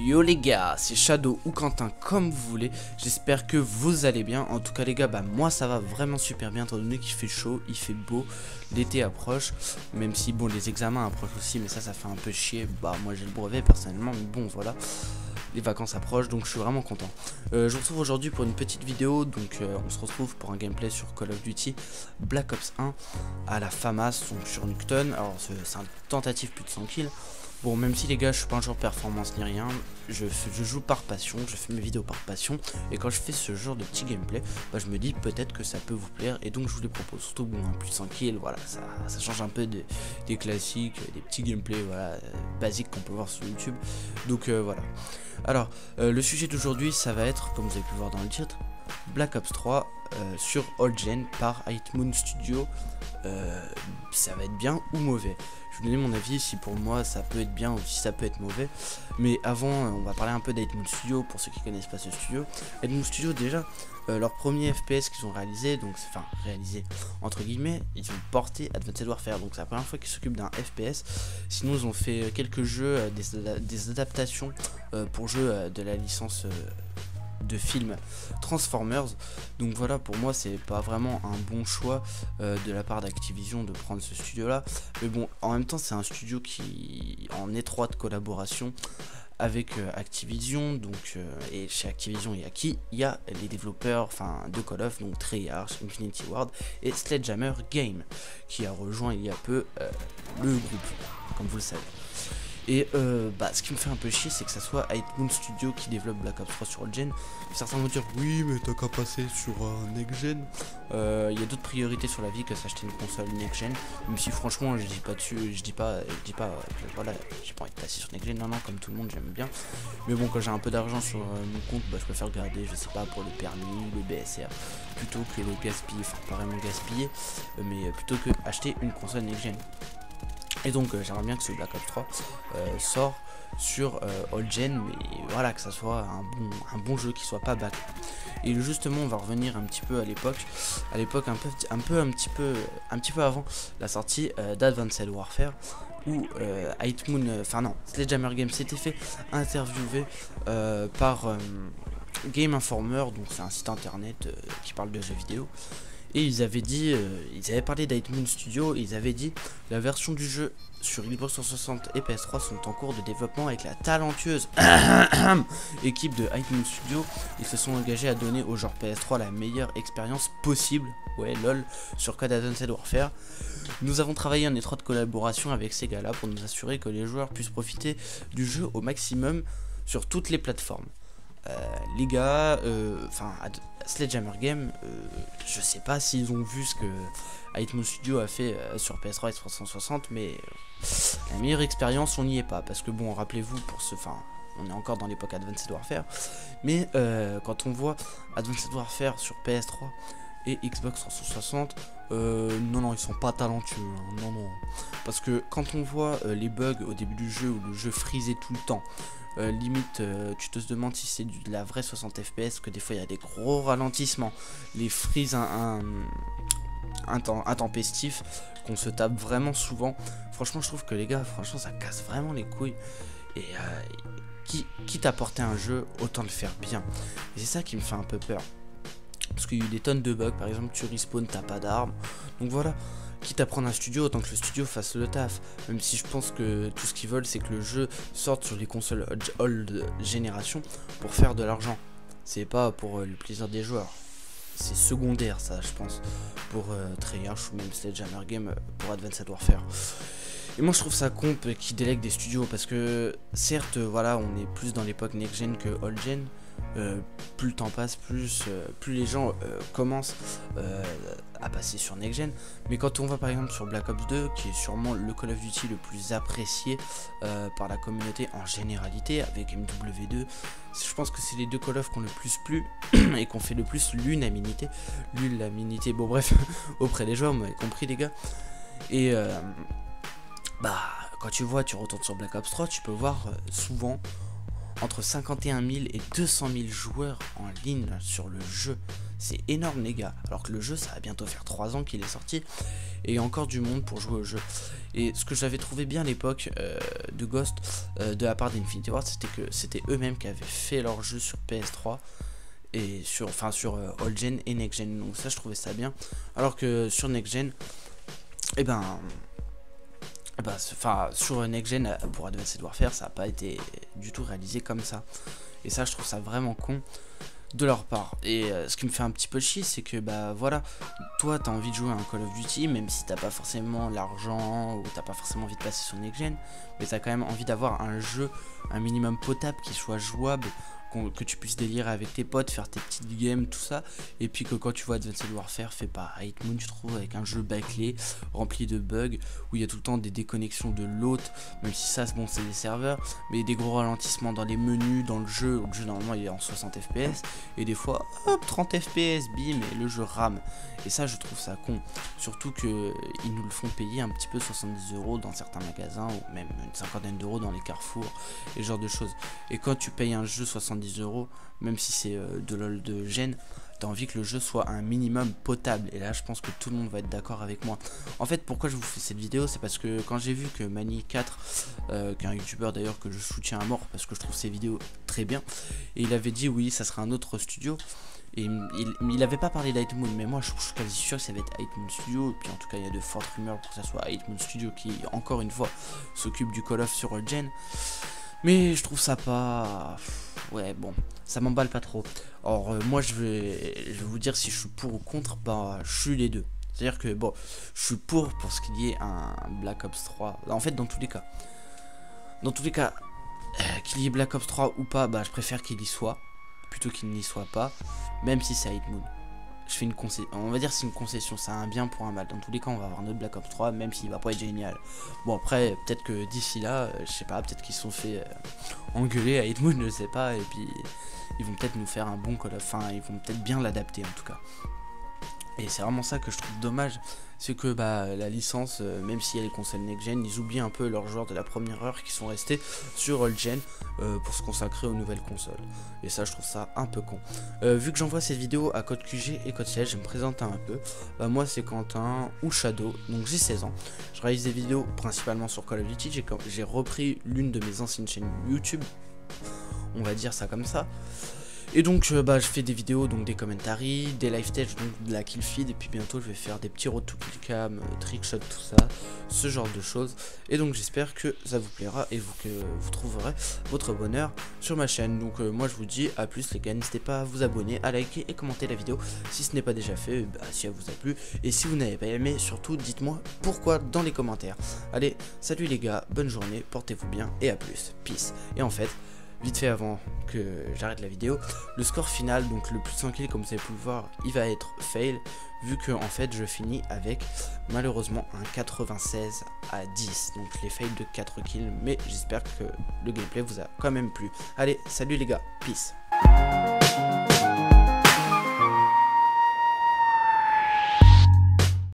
Yo les gars, c'est Shadow ou Quentin comme vous voulez, j'espère que vous allez bien. En tout cas les gars, moi ça va vraiment super bien étant donné qu'il fait chaud, il fait beau, l'été approche. Même si bon les examens approchent aussi, mais ça fait un peu chier. Moi j'ai le brevet personnellement, mais bon voilà, les vacances approchent donc je suis vraiment content. Je vous retrouve aujourd'hui pour une petite vidéo, donc on se retrouve pour un gameplay sur Call of Duty Black Ops 1 à la FAMAS, donc sur Nuketown. Alors c'est un tentative plus de 100 kills. Bon, même si les gars je suis pas un joueur performance ni rien, je joue par passion, je fais mes vidéos par passion, et quand je fais ce genre de petit gameplay, je me dis peut-être que ça peut vous plaire, et donc je vous les propose. Surtout bon, plus de 100 kills, voilà, ça change un peu des classiques, des petits gameplays voilà, basiques qu'on peut voir sur YouTube. Donc voilà. Alors, le sujet d'aujourd'hui ça va être, comme vous avez pu voir dans le titre, Black Ops 3 sur Old Gen par Hightmoon Studio. Ça va être bien ou mauvais. Je vais vous donner mon avis si pour moi ça peut être bien ou si ça peut être mauvais. Mais avant, on va parler un peu d'Hightmoon Studio pour ceux qui connaissent pas ce studio. Hightmoon Studio, déjà, leur premier FPS qu'ils ont réalisé, donc enfin réalisé entre guillemets, ils ont porté Advanced Warfare. Donc c'est la première fois qu'ils s'occupent d'un FPS. Sinon ils ont fait quelques jeux, des adaptations pour jeux de la licence de films Transformers. Donc voilà, pour moi c'est pas vraiment un bon choix de la part d'Activision de prendre ce studio là, mais bon en même temps c'est un studio qui en étroite collaboration avec Activision, donc et chez Activision il y a qui? Il y a les développeurs de Call of, donc Treyarch, Infinity Ward et Sledgehammer Game qui a rejoint il y a peu le groupe, comme vous le savez. Et ce qui me fait un peu chier, c'est que ça soit Hightmoon Studio qui développe Black Ops 3 sur Old Gen. Certains vont dire oui mais t'as qu'à passer sur Next Gen. Il y a d'autres priorités sur la vie que s'acheter une console Next Gen. Même si franchement je dis pas dessus, je dis pas voilà, j'ai pas envie de passer sur Next Gen, non comme tout le monde j'aime bien. Mais bon, quand j'ai un peu d'argent sur mon compte, je préfère garder, je sais pas, pour le permis, le BSR, plutôt que les gaspiller, pas vraiment gaspiller, mais plutôt que acheter une console Next Gen. Et donc j'aimerais bien que ce Black Ops 3 sort sur Old Gen, mais voilà, que ça soit un bon jeu qui soit pas back. Et justement on va revenir un petit peu à l'époque un petit peu avant la sortie d'Advanced Warfare, où Hightmoon, Sledgehammer Game s'était fait interviewer par Game Informer, donc c'est un site internet qui parle de jeux vidéo. Et ils avaient dit, ils avaient parlé d'Hightmoon Studio, et ils avaient dit la version du jeu sur Xbox 360 et PS3 sont en cours de développement avec la talentueuse équipe de Hightmoon Studio. Ils se sont engagés à donner aux joueurs PS3 la meilleure expérience possible, ouais lol, sur Code Advanced Warfare. Nous avons travaillé en étroite collaboration avec ces gars-là pour nous assurer que les joueurs puissent profiter du jeu au maximum sur toutes les plateformes. Les gars, Sledgehammer Game, je sais pas s'ils ont vu ce que Hightmoon Studio a fait sur PS3 et 360, mais la meilleure expérience on n'y est pas, parce que bon, rappelez-vous, on est encore dans l'époque Advanced Warfare, mais quand on voit Advanced Warfare sur PS3 et Xbox 360, non ils sont pas talentueux, hein, non, parce que quand on voit les bugs au début du jeu où le jeu frisait tout le temps, limite tu te demandes si c'est de la vraie 60 fps, que des fois il y a des gros ralentissements, les freezes intempestifs qu'on se tape vraiment souvent. Franchement je trouve que les gars, franchement ça casse vraiment les couilles, et quitte à porter un jeu, autant le faire bien. Et c'est ça qui me fait un peu peur, parce qu'il y a eu des tonnes de bugs. Par exemple tu respawn, t'as pas d'armes, donc voilà, quitte à prendre un studio, autant que le studio fasse le taf. Même si je pense que tout ce qu'ils veulent c'est que le jeu sorte sur les consoles old génération pour faire de l'argent, c'est pas pour le plaisir des joueurs, c'est secondaire ça je pense, pour Treyarch ou même Sledgehammer Game pour Advanced Warfare. Et moi je trouve ça con qui délègue des studios, parce que certes voilà, on est plus dans l'époque next gen que old gen, plus le temps passe, plus les gens commencent à passer sur Next Gen. Mais quand on va par exemple sur Black Ops 2, qui est sûrement le Call of Duty le plus apprécié par la communauté en généralité, avec MW2, je pense que c'est les deux Call of qui ont le plus plu et qu'on fait le plus l'unanimité, bon bref, auprès des joueurs, vous m'avez compris les gars. Et bah quand tu retournes sur Black Ops 3, tu peux voir souvent entre 51 000 et 200 000 joueurs en ligne sur le jeu. C'est énorme les gars, alors que le jeu ça va bientôt faire 3 ans qu'il est sorti et il y a encore du monde pour jouer au jeu. Et ce que j'avais trouvé bien à l'époque de Ghost de la part d'Infinity Ward, c'était que c'était eux-mêmes qui avaient fait leur jeu sur PS3 et sur Old Gen et Next Gen, donc ça je trouvais ça bien, alors que sur Next Gen, et sur Next Gen pour Advanced Warfare ça n'a pas été du tout réalisé comme ça, et ça je trouve ça vraiment con de leur part. Et ce qui me fait un petit peu chier, c'est que voilà, toi t'as envie de jouer à un Call of Duty, même si t'as pas forcément l'argent ou t'as pas forcément envie de passer sur Next Gen, mais t'as quand même envie d'avoir un jeu un minimum potable qui soit jouable, que tu puisses délirer avec tes potes, faire tes petites games, tout ça, et puis que quand tu vois Advanced Warfare fait par Hitmoon, tu te trouves avec un jeu bâclé, rempli de bugs, où il y a tout le temps des déconnexions de l'hôte, même si ça bon c'est des serveurs, mais des gros ralentissements dans les menus, dans le jeu normalement il est en 60 fps, et des fois hop 30 fps, bim, et le jeu rame, et ça je trouve ça con, surtout que ils nous le font payer un petit peu 70 € dans certains magasins, ou même une cinquantaine d'euros dans les carrefours, et ce genre de choses, et quand tu payes un jeu 70 €, même si c'est de LOL de Gen, t'as envie que le jeu soit un minimum potable, et là je pense que tout le monde va être d'accord avec moi. En fait, pourquoi je vous fais cette vidéo, c'est parce que quand j'ai vu que Mani4, qui est un youtubeur d'ailleurs que je soutiens à mort parce que je trouve ses vidéos très bien, et il avait dit oui ça serait un autre studio, et il avait pas parlé d'Hitmoon, mais moi je suis quasi sûr que ça va être Hitmoon Studio, et puis en tout cas il y a de fortes rumeurs pour que ça soit Hitmoon Studio qui encore une fois s'occupe du Call of sur Old Gen. Mais je trouve ça pas... Ouais bon, ça m'emballe pas trop. Or moi je vais vous dire si je suis pour ou contre, je suis les deux. C'est-à-dire que bon, je suis pour ce qu'il y ait un Black Ops 3. En fait dans tous les cas, qu'il y ait Black Ops 3 ou pas, je préfère qu'il y soit, plutôt qu'il n'y soit pas, même si c'est Hitmoon. Je fais une concession, on va dire c'est une concession, c'est un bien pour un mal. Dans tous les cas on va avoir notre Black Ops 3, même s'il va pas être génial. Bon après peut-être que d'ici là, je sais pas, peut-être qu'ils se sont fait engueuler à Hitmoon, je sais pas, et puis ils vont peut-être nous faire un bon Call of, enfin ils vont peut-être bien l'adapter en tout cas. Et c'est vraiment ça que je trouve dommage, c'est que la licence, même si elle est console Next Gen, ils oublient un peu leurs joueurs de la première heure qui sont restés sur Old Gen pour se consacrer aux nouvelles consoles. Et ça je trouve ça un peu con. Vu que j'envoie cette vidéo à Code QG et Code CL, je vais me présenter un peu. Moi c'est Quentin ou Shadow, donc j'ai 16 ans. Je réalise des vidéos principalement sur Call of Duty, j'ai repris l'une de mes anciennes chaînes YouTube, on va dire ça comme ça. Et donc je fais des vidéos, donc des commentaries, des live stage, donc de la kill feed, et puis bientôt je vais faire des petits road to kill cam, trickshot, tout ça, ce genre de choses. Et donc j'espère que ça vous plaira et que vous trouverez votre bonheur sur ma chaîne. Donc moi je vous dis à plus les gars, n'hésitez pas à vous abonner, à liker et commenter la vidéo si ce n'est pas déjà fait, si elle vous a plu. Et si vous n'avez pas aimé, surtout dites-moi pourquoi dans les commentaires. Allez, salut les gars, bonne journée, portez-vous bien et à plus, peace. Et en fait, vite fait avant que j'arrête la vidéo, le score final, donc le plus de 100 kills comme vous avez pu le voir, il va être fail, vu que en fait je finis avec malheureusement un 96 à 10, donc je l'ai fail de 4 kills, mais j'espère que le gameplay vous a quand même plu. Allez, salut les gars, peace.